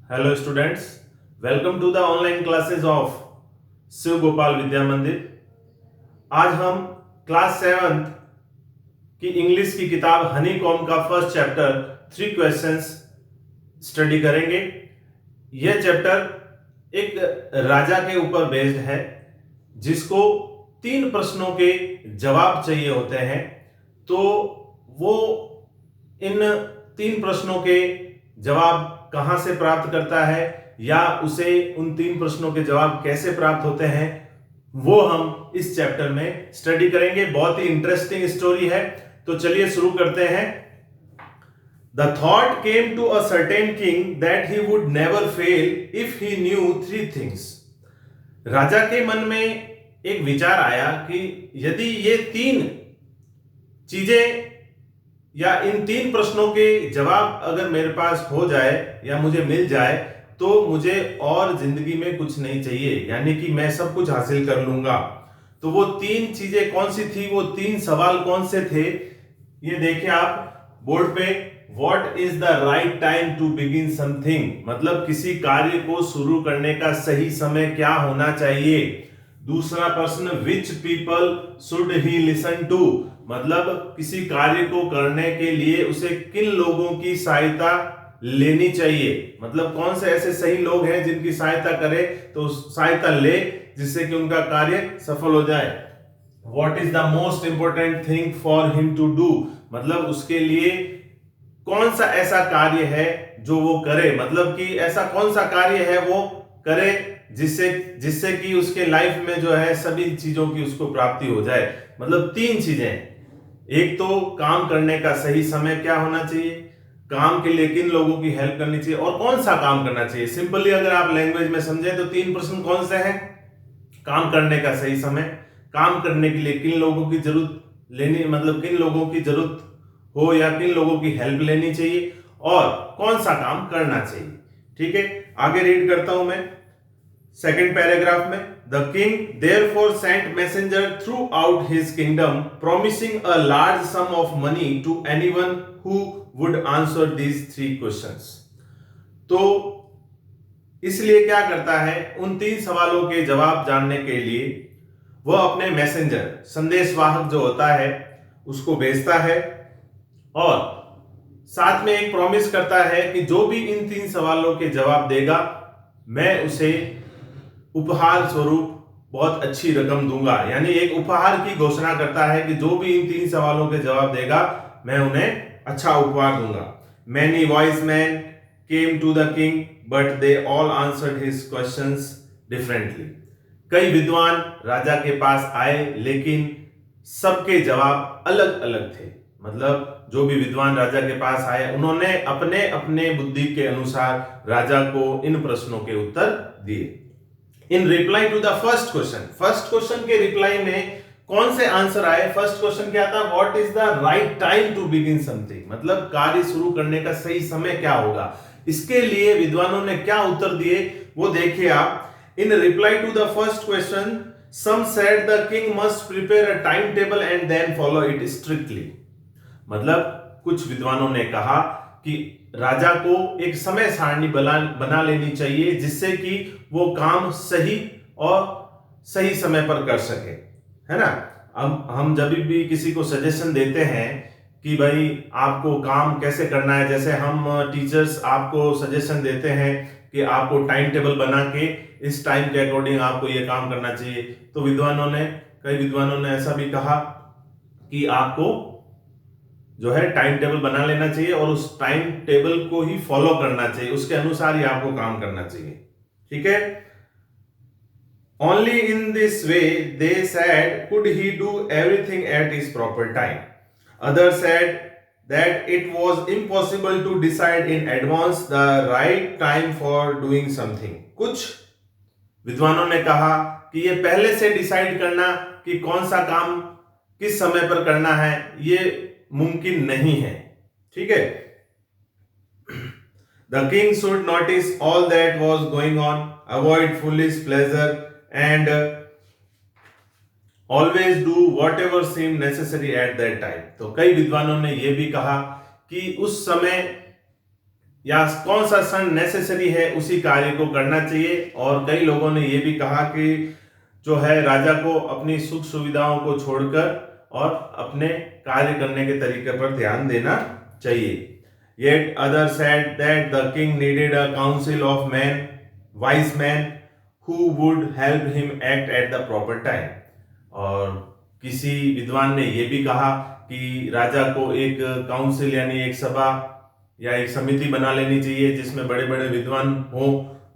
Hello students, welcome to the online classes of Shiv Gopal Vidya Mandir. आज हम class 7th की English की किताब हनी कॉम का फर्स्ट चैप्टर 3 क्वेश्चंस स्टडी करेंगे। यह चैप्टर एक राजा के ऊपर बेस्ड है जिसको 3 प्रश्नों के जवाब चाहिए होते हैं। तो वो इन 3 प्रश्नों के जवाब कहां से प्राप्त करता है या उसे उन 3 प्रश्नों के जवाब कैसे प्राप्त होते हैं, वो हम इस चैप्टर में स्टडी करेंगे। बहुत ही इंटरेस्टिंग स्टोरी है, तो चलिए शुरू करते हैं। The thought came to a certain king that he would never fail if he knew 3 things. राजा के मन में एक विचार आया कि यदि ये 3 चीजें या इन 3 प्रश्नों के जवाब अगर मेरे पास हो जाए या मुझे मिल जाए तो मुझे और जिंदगी में कुछ नहीं चाहिए, यानी कि मैं सब कुछ हासिल कर लूंगा। तो वो 3 चीजें कौन सी थी, वो 3 सवाल कौन से थे, ये देखिए आप बोर्ड पे। What is the right time to begin something, मतलब किसी कार्य को शुरू करने का सही समय क्या होना चाहिए। दूसरा प्रश्न, which people should he listen to, मतलब किसी कार्य को करने के लिए उसे किन लोगों की सहायता लेनी चाहिए, मतलब कौन से ऐसे सही लोग हैं जिनकी सहायता करे तो सहायता ले जिससे कि उनका कार्य सफल हो जाए। What is the most important thing for him to do, मतलब उसके लिए कौन सा ऐसा कार्य है जो वो करे, मतलब कि ऐसा कौन सा कार्य है वो करे जिससे जिससे कि उसके लाइफ में जो है सभी चीजों की उसको प्राप्ति हो जाए। मतलब 3 चीजें, एक तो काम करने का सही समय क्या होना चाहिए, काम के लिए किन लोगों की हेल्प करनी चाहिए और कौन सा काम करना चाहिए। सिंपली अगर आप लैंग्वेज में समझे तो 3 प्रश्न कौन से हैं, काम करने का सही समय, काम करने के लिए किन लोगों की जरूरत लेनी, मतलब किन लोगों की जरूरत हो या किन लोगों की हेल्प लेनी चाहिए और कौन सा काम करना चाहिए। ठीक है, आगे रीड करता हूं मैं सेकेंड पैराग्राफ में। The king therefore sent messenger throughout his kingdom promising a large sum of money to anyone who would answer these 3 questions. तो इसलिए क्या करता है, उन 3 सवालों के जवाब जानने के लिए वह अपने मैसेंजर, संदेशवाहक जो होता है, उसको भेजता है और साथ में एक प्रॉमिस करता है कि जो भी इन 3 सवालों के जवाब देगा मैं उसे उपहार स्वरूप बहुत अच्छी रकम दूंगा। यानी एक उपहार की घोषणा करता है कि जो भी इन 3 सवालों के जवाब देगा मैं उन्हें अच्छा उपहार दूंगा। Many wise men came to the king but they all answered his questions differently. कई विद्वान राजा के पास आए लेकिन सबके जवाब अलग अलग थे। मतलब जो भी विद्वान राजा के पास आए उन्होंने अपने अपने बुद्धि के अनुसार राजा को इन प्रश्नों के उत्तर दिए। In reply to the first question के रिप्लाई में कौन से आंसर आए। फर्स्ट क्वेश्चन क्या था, what is the right time to begin something, मतलब कार्य शुरू करने का सही समय क्या होगा। इसके लिए विद्वानों ने क्या उत्तर दिए वो देखिए आप। In reply to the first question some said the king must prepare a time table and then follow it strictly, मतलब कुछ विद्वानों ने कहा कि राजा को एक समय सारणी बना लेनी चाहिए जिससे कि वो काम सही और सही समय पर कर सके, है ना। अब हम जब भी किसी को सजेशन देते हैं कि भाई आपको काम कैसे करना है, जैसे हम टीचर्स आपको सजेशन देते हैं कि आपको टाइम टेबल बना के इस टाइम के अकॉर्डिंग आपको ये काम करना चाहिए, तो कई विद्वानों ने ऐसा भी कहा कि आपको जो है टाइम टेबल बना लेना चाहिए और उस टाइम टेबल को ही फॉलो करना चाहिए, उसके अनुसार ही आपको काम करना चाहिए। ठीक है, only in this way they said could he do everything at his proper time, other said that it was impossible to decide in advance the right time for doing something. कुछ विद्वानों ने कहा कि ये पहले से डिसाइड करना कि कौन सा काम किस समय पर करना है ये मुमकिन नहीं है। ठीक है, the king should notice all that was going on, avoid foolish pleasure and always do whatever seem necessary at that time. तो कई विद्वानों ने यह भी कहा कि उस समय या कौन सा सन नेसेसरी है उसी कार्य को करना चाहिए। और कई लोगों ने यह भी कहा कि जो है राजा को अपनी सुख सुविधाओं को छोड़कर और अपने कार्य करने के तरीके पर ध्यान देना चाहिए। Yet others said that the king needed a council of men, wise men, who would help him act at the proper time. और किसी विद्वान ने यह भी कहा कि राजा को एक काउंसिल यानी एक सभा या एक समिति बना लेनी चाहिए जिसमें बड़े बड़े विद्वान हों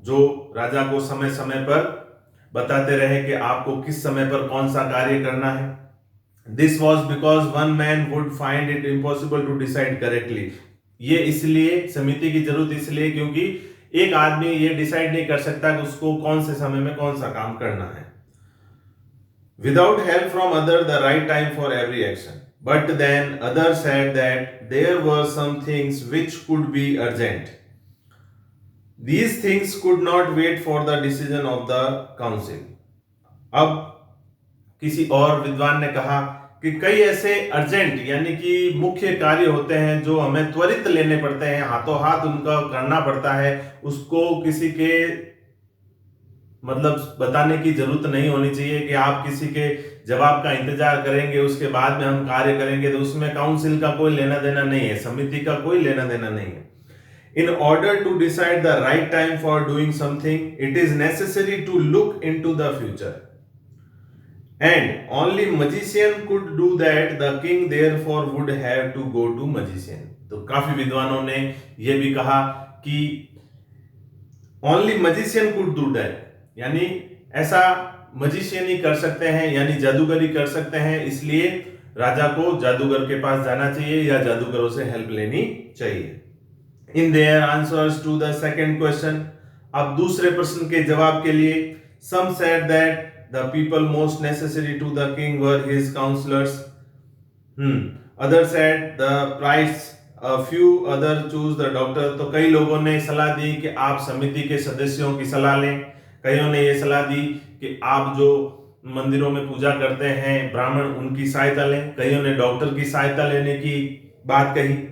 जो राजा को समय समय पर बताते रहे कि आपको किस समय पर कौन सा कार्य करना है। This was because one man would find it impossible to decide correctly. ये इसलिए समिति की जरूरत इसलिए क्योंकि एक आदमी ये डिसाइड नहीं कर सकता कि उसको कौन से समय में कौन सा काम करना है। Without help from other, the right time for every action. But then others said that there were some things which could be urgent. These things could not wait for the decision of the council. अब किसी और विद्वान ने कहा कि कई ऐसे urgent यानी कि मुख्य कार्य होते हैं जो हमें त्वरित लेने पड़ते हैं, हाथों हाथ उनका करना पड़ता है, उसको किसी के मतलब बताने की जरूरत नहीं होनी चाहिए कि आप किसी के जवाब का इंतजार करेंगे उसके बाद में हम कार्य करेंगे। तो उसमें काउंसिल का कोई लेना देना नहीं है, समिति का कोई लेना देना नहीं है। In order to decide the right time for doing something, it is necessary to look into the future. And only magician could do that. The king therefore would have to go to magician. तो काफी विद्वानों ने यह भी कहा कि only magician could do that, यानी ऐसा मजिशियन ही कर सकते हैं यानी जादूगरी कर सकते हैं, इसलिए राजा को जादूगर के पास जाना चाहिए या जादूगरों से हेल्प लेनी चाहिए। In their answers to the second question, अब दूसरे प्रश्न के जवाब के लिए some said that the people most necessary to the king were his counselors. Others said the priests, a few others choose the doctor. तो कई लोगों ने सलाह दी कि आप समिति के सदस्यों की सलाह लें, कईयों ने ये सलाह दी कि आप जो मंदिरों में पूजा करते हैं ब्राह्मण उनकी सहायता लें, कईयों ने डॉक्टर की सहायता लेने की बात कही।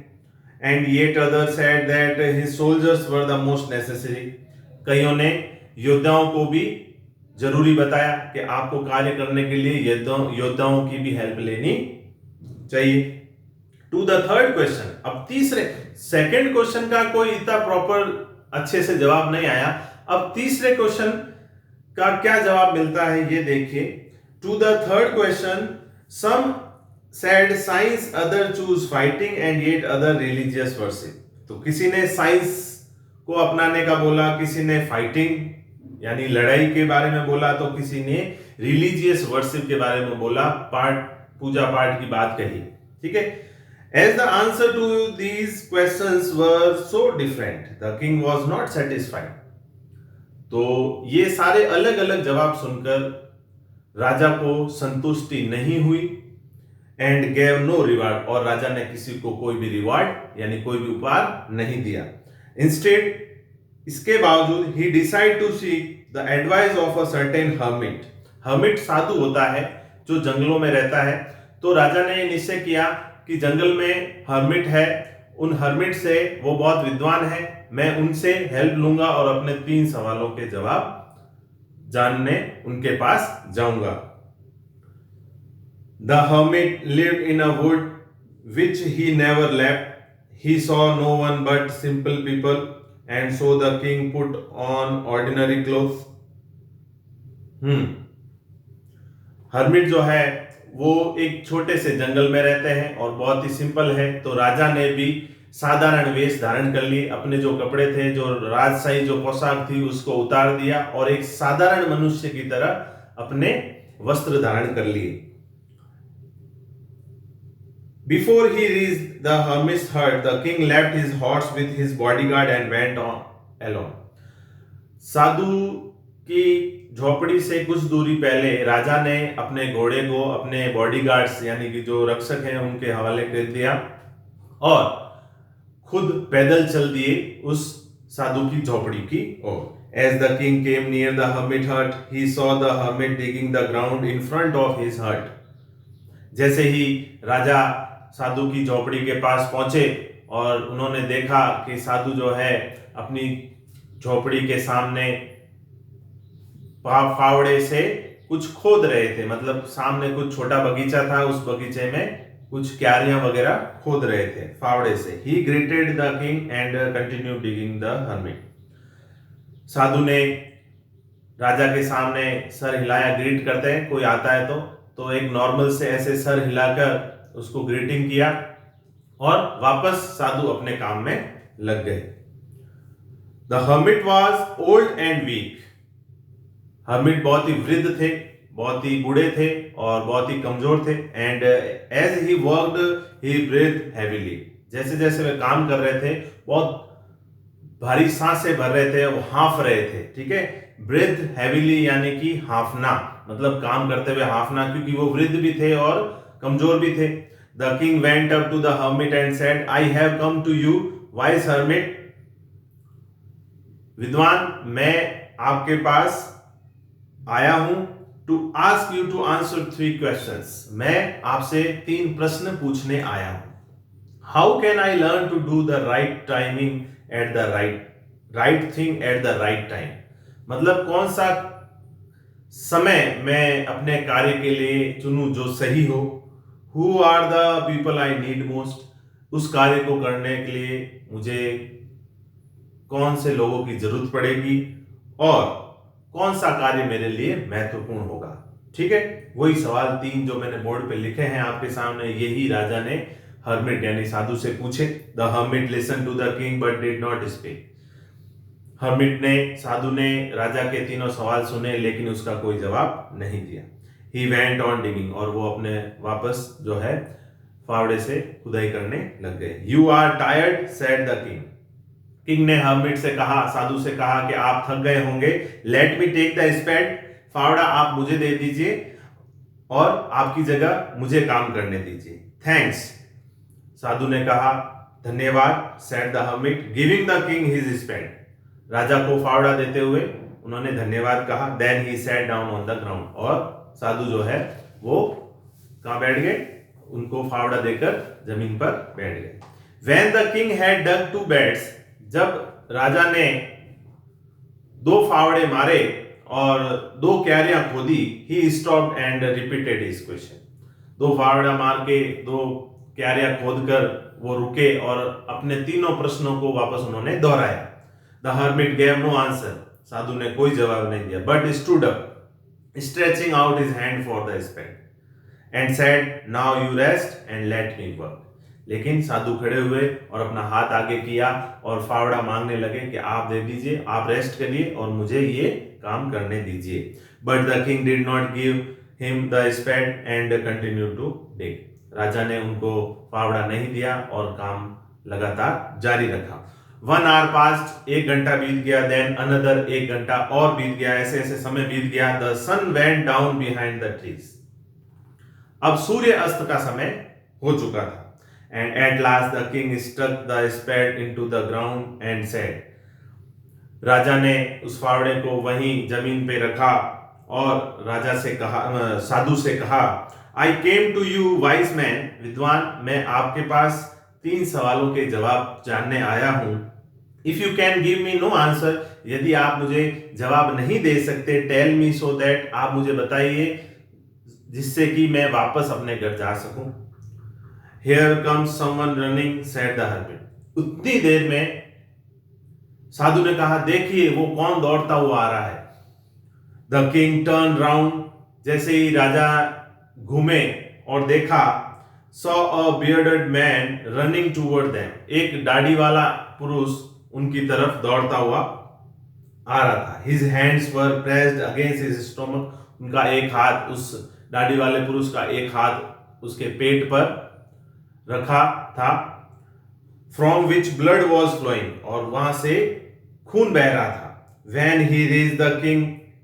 And yet others said that his soldiers were the most necessary. कईयों ने योद्धाओं को भी जरूरी बताया कि आपको कार्य करने के लिए योद्धाओं की भी हेल्प लेनी चाहिए। टू द थर्ड क्वेश्चन, अब तीसरे सेकंड क्वेश्चन का कोई इतना प्रॉपर अच्छे से जवाब नहीं आया। अब तीसरे क्वेश्चन का क्या जवाब मिलता है ये देखिए। To the third question, some said science, other choose fighting and yet other religious worship. तो किसी ने साइंस को अपनाने का बोला, किसी ने फाइटिंग यानी लड़ाई के बारे में बोला, तो किसी ने रिलीजियस वर्शिप के बारे में बोला, पूजा पाठ की बात कही। ठीक है। As the answer to these questions were so different, the king was not satisfied. तो ये सारे अलग अलग जवाब सुनकर राजा को संतुष्टि नहीं हुई। एंड गेव नो रिवार्ड, और राजा ने किसी को कोई भी रिवार्ड यानी कोई भी उपहार नहीं दिया। इंस्टेड इसके बावजूद ही decide to seek the advice of a certain hermit. Hermit साधु होता है जो जंगलों में रहता है। तो राजा ने निश्चय किया कि जंगल में हर्मिट है, उन हर्मिट से वो बहुत विद्वान है, मैं उनसे हेल्प लूंगा और अपने 3 सवालों के जवाब जानने उनके पास जाऊंगा। The hermit lived in a wood which he never left. He saw no one but simple people, and so the king put on ordinary clothes. Hermit जो है वो एक छोटे से जंगल में रहते हैं और बहुत ही सिंपल है। तो राजा ने भी साधारण वेश धारण कर लिए, अपने जो कपड़े थे, जो राजशाही जो पोशाक थी उसको उतार दिया और एक साधारण मनुष्य की तरह अपने वस्त्र धारण कर लिए। Before he reached the hermit's hut, the king left his horse with his bodyguard and went on alone. साधु की झोपड़ी से कुछ दूरी पहले राजा ने अपने घोड़े को अपने बॉडीगार्ड्स यानी कि जो रक्षक हैं उनके हवाले कर दिया और खुद पैदल चल दिए उस साधु की झोपड़ी की ओर। As the king came near the hermit hut, he saw the hermit digging the ground in front of his hut. जैसे ही राजा साधु की झोपड़ी के पास पहुंचे और उन्होंने देखा कि साधु जो है अपनी झोपड़ी के सामने फावड़े से कुछ खोद रहे थे, मतलब सामने कुछ छोटा बगीचा था, उस बगीचे में कुछ क्यारियां वगैरह खोद रहे थे फावड़े से। He greeted the king and continue digging the hermit. साधु ने राजा के सामने सर हिलाया, ग्रीट करते हैं कोई आता है तो एक नॉर्मल से ऐसे सर हिलाकर उसको ग्रीटिंग किया और वापस साधु अपने काम में लग गए। The hermit was old and weak. Hermit बहुत ही वृद्ध थे, बहुत ही बूढ़े थे और बहुत ही कमजोर थे। And as he worked he breathe heavily. जैसे जैसे वे काम कर रहे थे बहुत भारी सांस से भर रहे थे, वो हाफ रहे थे, ठीक है। ब्रीथ हैवीली यानी कि हाफना, मतलब काम करते हुए हाफना, क्योंकि वो वृद्ध भी थे और कमजोर भी थे। The king went up to the hermit and said, I have come to you wise hermit. विद्वान, मैं आपके पास आया हूं to ask you to answer 3 questions. मैं आपसे 3 प्रश्न पूछने आया हूं। How can I learn to do the right timing at the right thing at the right time. मतलब कौन सा समय मैं अपने कार्य के लिए चुनूं जो सही हो। Who are the people I need most. उस कार्य को करने के लिए मुझे कौन से लोगों की जरूरत पड़ेगी और कौन सा कार्य मेरे लिए महत्वपूर्ण होगा, ठीक है। वही सवाल 3 जो मैंने बोर्ड पे लिखे हैं आपके सामने, यही राजा ने हर्मिट यानी साधु से पूछे। The hermit listen to the king but did not speak. Hermit ने, साधु ने राजा के तीनों सवाल सुने लेकिन उसका कोई जवाब नहीं दिया। ही वेंट ऑन डिगिंग, और वो अपने वापस जो है फावड़े से खुदाई करने लग गए। You are tired said the king. King ने हर्मिट से कहा, साधु से कहा कि आप थक गए होंगे। Let me take the spade. फावड़ा आप मुझे दे दीजिए और आपकी जगह मुझे काम करने दीजिए। थैंक्स। साधु ने कहा, धन्यवाद। Said the hermit giving the king his spade. राजा को फावड़ा देते हुए उन्होंने धन्यवाद कहा। Then he sat down on the ground, और साधु जो है वो कहां बैठ गए, उनको फावड़ा देकर जमीन पर बैठ गए। When the king had dug 2 beds, जब राजा ने 2 फावड़े मारे और 2 क्यारियां खोदी, he stopped and repeated his question. 2 फावड़ा मार के 2 क्यारियां खोदकर वो रुके और अपने तीनों प्रश्नों को वापस उन्होंने दोहराया। The hermit gave no answer. साधु ने कोई जवाब नहीं दिया, but stood up, stretching out his hand for the spade, and said, "Now you rest and let me work." लेकिन साधु खड़े हुए और अपना हाथ आगे किया और फावड़ा मांगने लगे कि आप दे दीजिए, आप रेस्ट करिए और मुझे ये काम करने दीजिए। But the king did not give him the spade and continued to dig. राजा ने उनको फावड़ा नहीं दिया और काम लगातार जारी रखा। 1 hour passed, 1 घंटा बीत गया। Then another, 1 घंटा और बीत गया। ऐसे ऐसे समय बीत गया। The sun went down behind the trees. अब सूर्य अस्त का समय हो चुका था। And at last the king stuck the spade into the ground and said, राजा ने उस फावड़े को वहीं जमीन पे रखा और राजा से कहा, साधु से कहा, I came to you wise man, विद्वान, मैं आपके पास 3 सवालों के जवाब जानने आया हूं। If you can give me no answer, यदि आप मुझे जवाब नहीं दे सकते, tell me so that, आप मुझे बताइए जिससे कि मैं वापस अपने घर जा सकूं। Here comes someone running, said the hermit. उतनी देर में साधु ने कहा, देखिए वो कौन दौड़ता हुआ आ रहा है। The king turned round, जैसे ही राजा घूमे और देखा, saw a bearded man running toward them. एक दाढ़ी वाला पुरुष उनकी तरफ दौड़ता हुआ आ रहा था। His hands were pressed against his stomach. उनका एक हाथ, उस दाढ़ी वाले पुरुष का एक हाथ उसके पेट पर रखा था। From which blood was flowing, और वहां से खून बह रहा था। When he reached the king,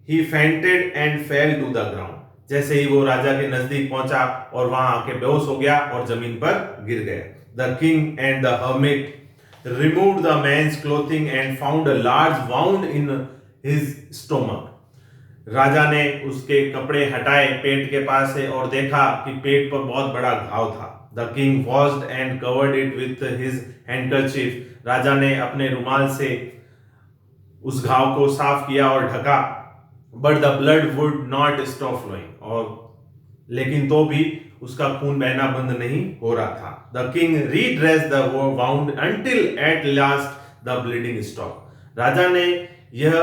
he fainted and fell to the ground. जैसे ही वो राजा के नजदीक पहुंचा और वहां आके बेहोश हो गया और जमीन पर गिर गया। The king and the hermit removed the man's clothing and found a large wound in his stomach. राजा ने उसके कपड़े हटाए पेट के पास से और देखा कि पेट पर बहुत बड़ा घाव था। The king washed and covered it with his handkerchief. राजा ने अपने रुमाल से उस घाव को साफ किया और ढका। But the blood would not stop flowing, और लेकिन तो भी उसका खून बहना बंद नहीं हो रहा था। The king redress the wound until at last the bleeding stop. राजा ने यह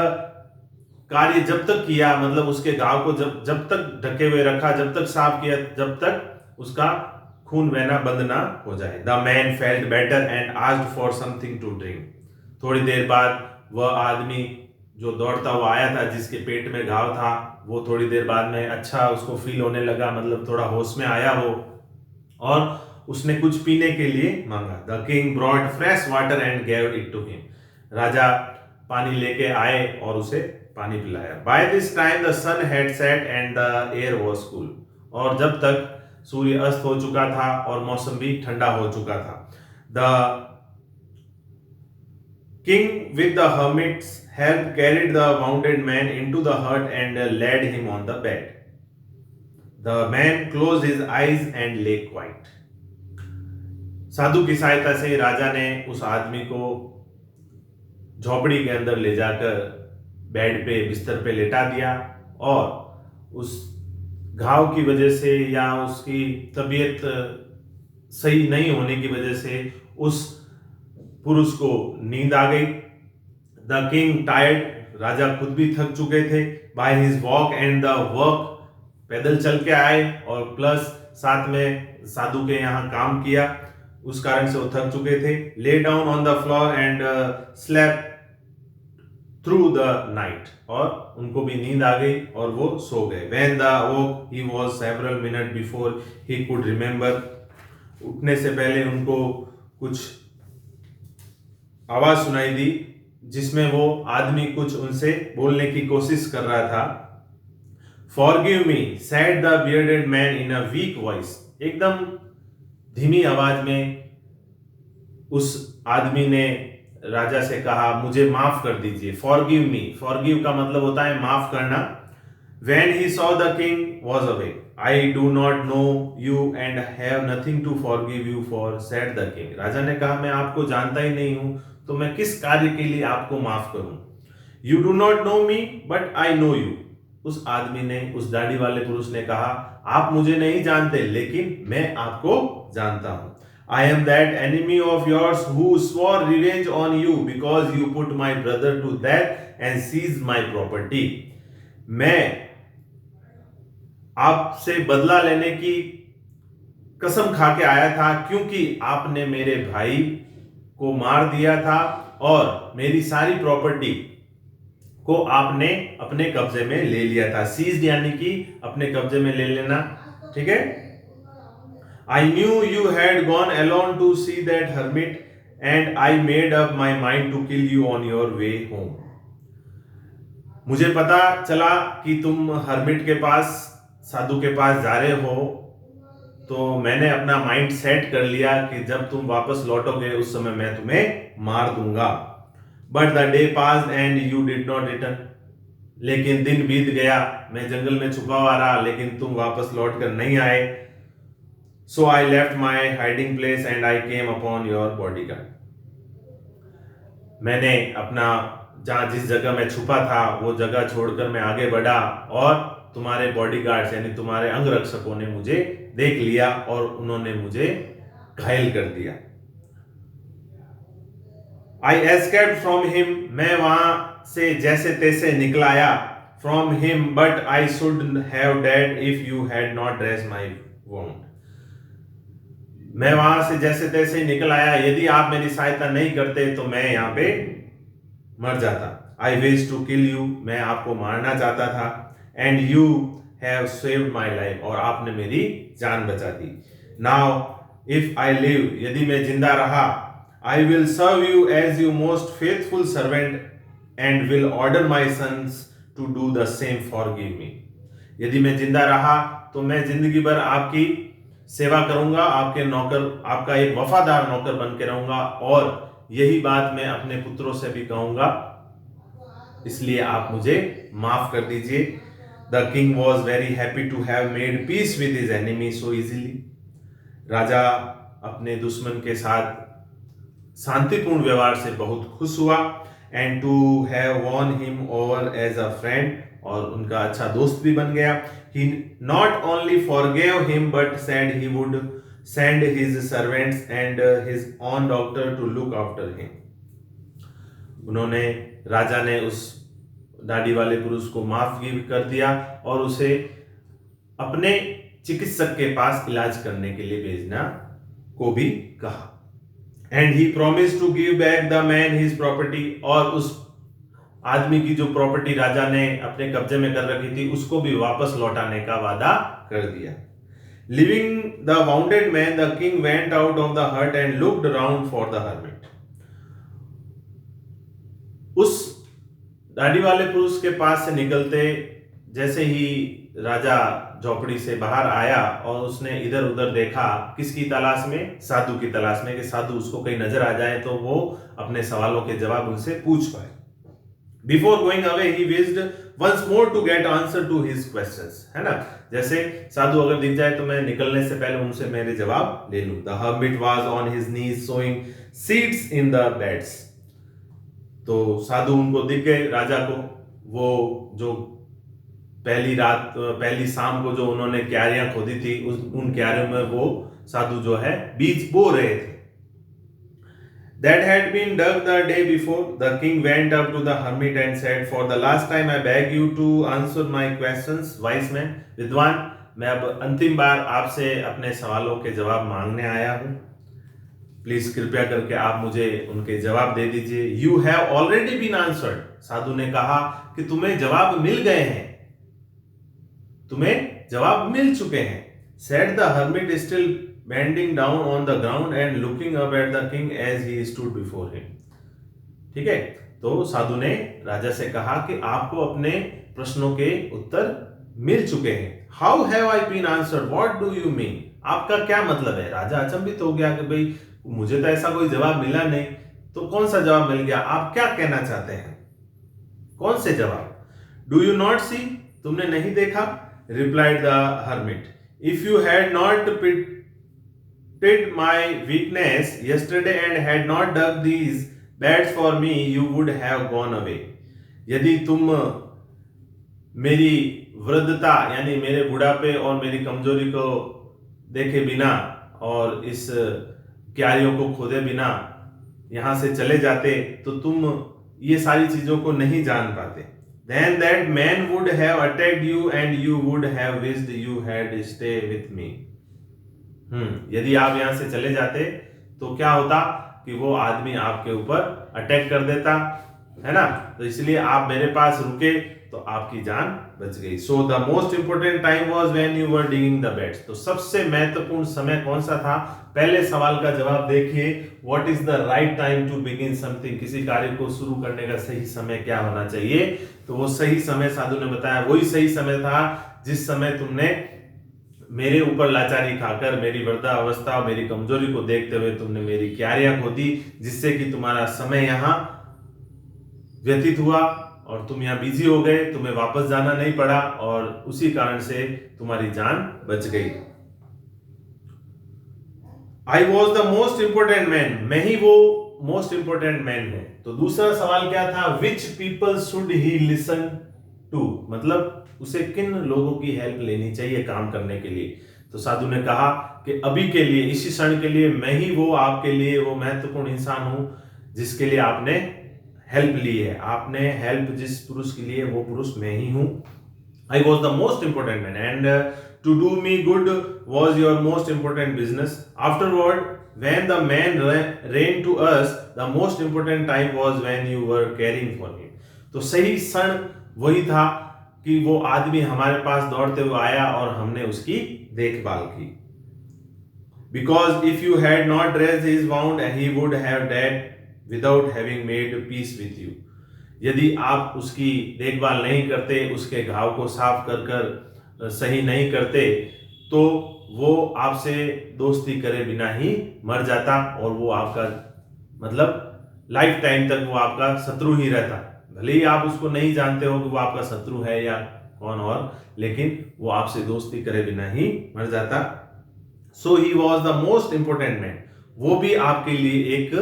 कार्य जब तक किया, मतलब उसके घाव को जब तक ढके हुए रखा, जब तक साफ किया, जब तक उसका खून बहना बंद ना हो जाए। The man felt better and asked for something to drink. थोड़ी देर बाद वह आदमी जो दौड़ता हुआ आया था, जिसके पेट में घाव था, वो थोड़ी देर बाद में अच्छा उसको फील होने लगा, मतलब थोड़ा होश में आया वो, और उसने कुछ पीने के लिए मांगा। The king brought fresh water and gave it to him. राजा पानी लेके आए और उसे पानी पिलाया। By this time the sun had set and the air was cool. और जब तक सूर्य अस्त हो चुका था और मौसम भी ठंडा हो चुका था। The king with the hermit's help carried the wounded man into the hut and laid him on the bed. The man closed his eyes and lay quiet. साधु की सहायता से राजा ने उस आदमी को झोपड़ी के अंदर ले जाकर बेड पे, बिस्तर पे लेटा दिया, और उस घाव की वजह से या उसकी तबीयत सही नहीं होने की वजह से उस पुरुष को नींद आ गई। द किंग टायर्ड, राजा खुद भी थक चुके थे, by his walk and the work, पैदल चल के आए और प्लस साथ में साधु के यहाँ काम किया, उस कारण से वो थक चुके थे। Lay down on the floor and slept through the night, और उनको भी नींद आ गई और वो सो गए। When the woke he was several minute before he could remember. उठने से पहले उनको कुछ आवाज सुनाई दी, जिसमें वो आदमी कुछ उनसे बोलने की कोशिश कर रहा था। Forgive me said the bearded man in a week voice. एकदम धीमी आवाज में उस आदमी ने राजा से कहा, मुझे माफ कर दीजिए। फॉरगिव मी, फॉरगिव का मतलब होता है माफ करना। When he saw the king was awake, I do not know you and have nothing to forgive you for, said the king. राजा ने कहा, मैं आपको जानता ही नहीं हूं, तो मैं किस कार्य के लिए आपको माफ करूं। You do not no me but I know you. उस आदमी ने, उस दाढ़ी वाले पुरुष ने कहा, आप मुझे नहीं जानते लेकिन मैं आपको जानता हूं। I am that enemy of yours who swore revenge on you because you put my brother to death and seized my property. मैं आपसे बदला लेने की कसम खा के आया था, क्योंकि आपने मेरे भाई को मार दिया था और मेरी सारी प्रॉपर्टी को आपने अपने कब्जे में ले लिया था। सीज्ड यानी कि अपने कब्जे में ले लेना, ठीक है। I knew you had gone alone to see that hermit and I made up my mind to kill you on your way home. मुझे पता चला कि तुम हर्मिट के पास, साधु के पास जा रहे हो, तो मैंने अपना माइंड सेट कर लिया कि जब तुम वापस लौटोगे उस समय मैं तुम्हें मार दूंगा। But the day passed and you did not return. लेकिन दिन बीत गया, मैं जंगल में छुपा हुआ रहा, लेकिन तुम वापस लौट कर नहीं आए। So I left my hiding place and I came upon your bodyguard. मैंने अपना जिस जगह मैं छुपा था वो जगह छोड़कर मैं आगे बढ़ा, और तुम्हारे बॉडीगार्ड्स यानी तुम्हारे अंगरक्षकों ने मुझे देख लिया और उन्होंने मुझे घायल कर दिया। I escaped from him, मैं वहां से जैसे तैसे निकल आया। From him, but I should have died if you had not dressed my wound. मैं वहां से जैसे तैसे निकल आया, यदि आप मेरी सहायता नहीं करते तो मैं यहाँ पे मर जाता। I wish to kill you, मैं आपको मारना चाहता था। And you have saved my life, और आपने मेरी जान बचा दी। नाउ इफ आई लिव, यदि मैं जिंदा रहा, I will serve you as you most faithful servant and will order my sons to do the same for give me. यदि मैं जिंदा रहा तो मैं जिंदगी भर आपकी सेवा करूंगा, आपके नौकर, आपका एक वफादार नौकर बन के रहूंगा, और यही बात मैं अपने पुत्रों से भी कहूंगा, इसलिए आप मुझे माफ कर दीजिए। The king was very happy to have made peace with his enemy so easily. राजा अपने दुश्मन के साथ शांतिपूर्ण व्यवहार से बहुत खुश हुआ and to have won him over as a friend, और उनका अच्छा दोस्त भी बन गया. He not only forgave him but said he would send his servants and his own doctor to look after him. उन्होंने, राजा ने उस दाढ़ी वाले पुरुष को माफ कर दिया और उसे अपने चिकित्सक के पास इलाज करने के लिए भेजना को भी कहा. And he promise to give back the man his property, और उस आदमी की जो प्रॉपर्टी राजा ने अपने कब्जे में कर रखी थी उसको भी वापस लौटाने का वादा कर दिया. Leaving the wounded man the king went out of the hut and looked around for the hermit. उस दाढ़ी वाले पुरुष के पास से निकलते जैसे ही राजा झोपड़ी से बाहर आया और उसने इधर उधर देखा, किसकी तलाश में? साधु की तलाश में, कि साधु उसको कहीं नजर आ जाए तो वो अपने सवालों के जवाब उनसे पूछ पाए. Before going away he wished once more to get answer to his questions, है ना. जैसे साधु अगर दिख जाए तो मैं निकलने से पहले उनसे मेरे जवाब ले लूं. The hermit was on his knees sowing seeds in the beds. तो साधु उनको दिख गए, राजा को. वो जो पहली शाम को जो उन्होंने क्यारियां खोदी थी उन क्यारियों में वो साधु जो है बीज बो रहे थे. That had been dug the day before. The king went up to the hermit and said, "For the last time I beg you to answer my questions." Wise man, विद्वान, मैं अब अंतिम बार आपसे अपने सवालों के जवाब मांगने आया हूं. प्लीज कृपया करके आप मुझे उनके जवाब दे दीजिए. You have already been answered. साधु ने कहा कि तुम्हें जवाब मिल गए हैं, तुम्हें जवाब मिल चुके हैं. Said the hermit, still bending down on the ground and looking up at the king as he stood before him. ठीक है. तो साधु ने राजा से कहा कि आपको अपने प्रश्नों के उत्तर मिल चुके हैं. How have I been answered? What do you mean? आपका क्या मतलब है? राजा अचंभित हो गया कि भाई मुझे तो ऐसा कोई जवाब मिला नहीं, तो कौन सा जवाब मिल गया? आप क्या कहना चाहते हैं? कौन से जवाब? Do you not see? तुमने नहीं देखा? Replied the hermit. If you had not pitied my weakness yesterday and had not dug these beds for me, you would have gone away. यदि तुम मेरी वृद्धता यानी मेरे बुढ़ापे और मेरी कमजोरी को देखे बिना और इस क्यारियों को खोदे बिना यहां से चले जाते तो तुम ये सारी चीजों को नहीं जान पाते. Then that man would have attacked you and you would have wished you had stay with me. यदि आप यहां से चले जाते तो क्या होता कि वो आदमी आपके ऊपर अटैक कर देता, है ना. तो इसलिए आप मेरे पास रुके तो आपकी जान बच गई. So the most important time was when you were digging the beds. तो सबसे महत्वपूर्ण समय कौन सा था? पहले सवाल का जवाब देखिए. What is the right time to begin something? किसी कार्य को शुरू करने का सही समय क्या होना चाहिए? तो वो सही समय साधु ने बताया, वही सही समय था जिस समय तुमने मेरे ऊपर लाचारी खाकर, मेरी वृद्धावस्था और मेरी कमजोरी को देखते हुए तुमने मेरी क्यारियां खोदी, जिससे कि तुम्हारा समय यहाँ व्यतीत हुआ और तुम यहाँ बिजी हो गए, तुम्हें वापस जाना नहीं पड़ा और उसी कारण से तुम्हारी जान बच गई. I was the most important man. मैं ही वो मोस्ट इंपोर्टेंट मैन हूं. तो दूसरा सवाल क्या था? Which people should he listen to? मतलब उसे किन लोगों की हेल्प लेनी चाहिए काम करने के लिए? तो साधु ने कहा कि अभी के लिए, इसी क्षण के लिए मैं ही वो आपके लिए वो महत्वपूर्ण इंसान हूं जिसके लिए आपने हेल्प ली है. आपने हेल्प जिस पुरुष के लिए, वो पुरुष मैं ही हूं. I was the most important man and to do me good was your most important business. Afterward, when the man ran to us, the most important time was when you were caring for him. तो सही क्षण वही था कि वो आदमी हमारे पास दौड़ते हुए आया और हमने उसकी देखभाल की. Because if you had not dressed his wound, he would have died without having made peace with you. यदि आप उसकी देखभाल नहीं करते, उसके घाव को साफ कर सही नहीं करते, तो वो आपसे दोस्ती करे बिना ही मर जाता और वो आपका मतलब लाइफ टाइम तक वो आपका शत्रु ही रहता. भले ही आप उसको नहीं जानते हो कि वो आपका शत्रु है या कौन और, लेकिन वो आपसे दोस्ती करे बिना ही मर जाता. So he was the most important man. वो भी आपके लिए एक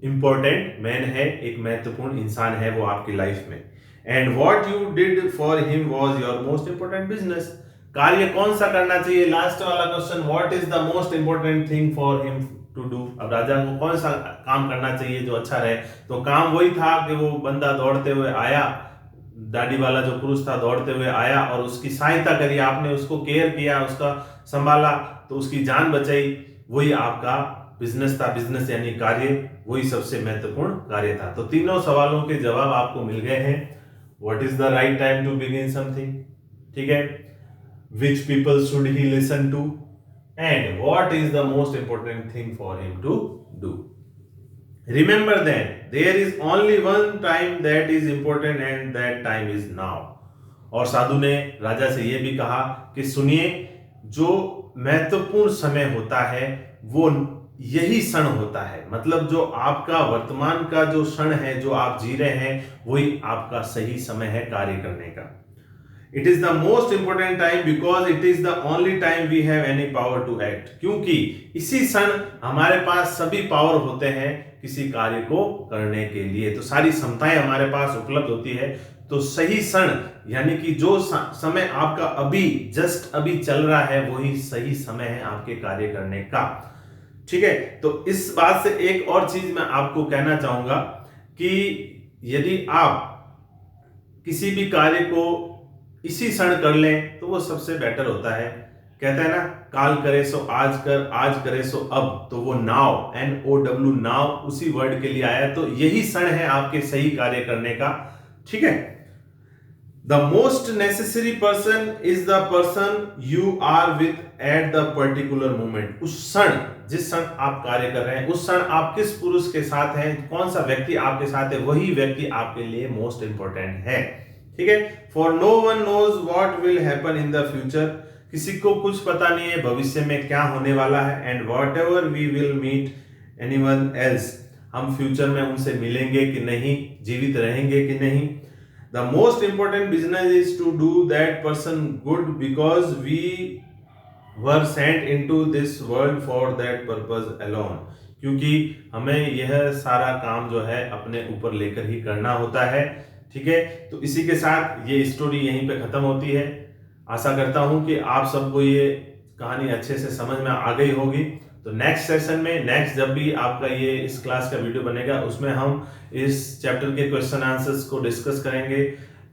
इंपॉर्टेंट मैन है, एक महत्वपूर्ण इंसान है वो आपकी लाइफ में। And what you did for him was your most important business. कार्य कौन सा करना चाहिए, लास्ट वाला question, what is the most important thing for him to do. अब राजा को कौन सा काम करना चाहिए जो अच्छा रहे, तो काम वही था कि वो बंदा दौड़ते हुए आया, दाढ़ी वाला जो पुरुष था दौड़ते हुए आया और उसकी सहायता करी, आपने उसको केयर किया, उसका संभाला, तो उसकी जान बचाई। वही आपका बिजनेस था। बिजनेस यानी कार्य, वही सबसे महत्वपूर्ण कार्य था। तो तीनों सवालों के जवाब आपको मिल गए हैं। What is the right time to begin something, ठीक है, which people should he listen to, and what is the most important thing for him to do. Remember that there is only one time that is important and that time is now। और साधु ने राजा से यह भी कहा कि सुनिए, जो महत्वपूर्ण समय होता है वो यही क्षण होता है। मतलब जो आपका वर्तमान का जो क्षण है, जो आप जी रहे हैं, वही आपका सही समय है कार्य करने का। It is the most important time because it is the only time we have any power to act. क्योंकि इसी क्षण हमारे पास सभी पावर होते हैं किसी कार्य को करने के लिए, तो सारी क्षमताएं हमारे पास उपलब्ध होती है। तो सही क्षण यानी कि जो समय आपका अभी जस्ट अभी चल रहा है, वही सही समय है आपके कार्य करने का, ठीक है। तो इस बात से एक और चीज मैं आपको कहना चाहूंगा कि यदि आप किसी भी कार्य को इसी क्षण कर लें तो वो सबसे बेटर होता है। कहते हैं ना, काल करे सो आज कर, आज करे सो अब, तो वो नाउ, NOW, नाउ उसी वर्ड के लिए आया। तो यही क्षण है आपके सही कार्य करने का, ठीक है। The most necessary person is the person you are with at the particular moment. उस क्षण, जिस क्षण आप कार्य कर रहे हैं, उस क्षण आप किस पुरुष के साथ हैं, कौन सा व्यक्ति आपके साथ है, वही व्यक्ति आपके लिए मोस्ट इंपॉर्टेंट है, ठीक है। For no one knows what will happen in the future. किसी को कुछ पता नहीं है भविष्य में क्या होने वाला है। And whatever we will meet anyone else, हम फ्यूचर में उनसे मिलेंगे कि नहीं, जीवित रहेंगे कि नहीं। The most important business is to do that person good because we were sent into this world for that purpose alone. क्योंकि हमें यह सारा काम जो है अपने ऊपर लेकर ही करना होता है, ठीक है। तो इसी के साथ ये स्टोरी यहीं पे खत्म होती है। आशा करता हूं कि आप सबको ये कहानी अच्छे से समझ में आ गई होगी। तो नेक्स्ट सेशन में, नेक्स्ट जब भी आपका ये इस क्लास का वीडियो बनेगा, उसमें हम इस चैप्टर के क्वेश्चन आंसर्स को डिस्कस करेंगे।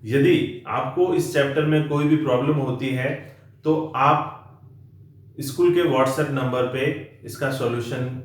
यदि आपको इस चैप्टर में कोई भी प्रॉब्लम होती है तो आप स्कूल के व्हाट्सएप नंबर पे इसका सॉल्यूशन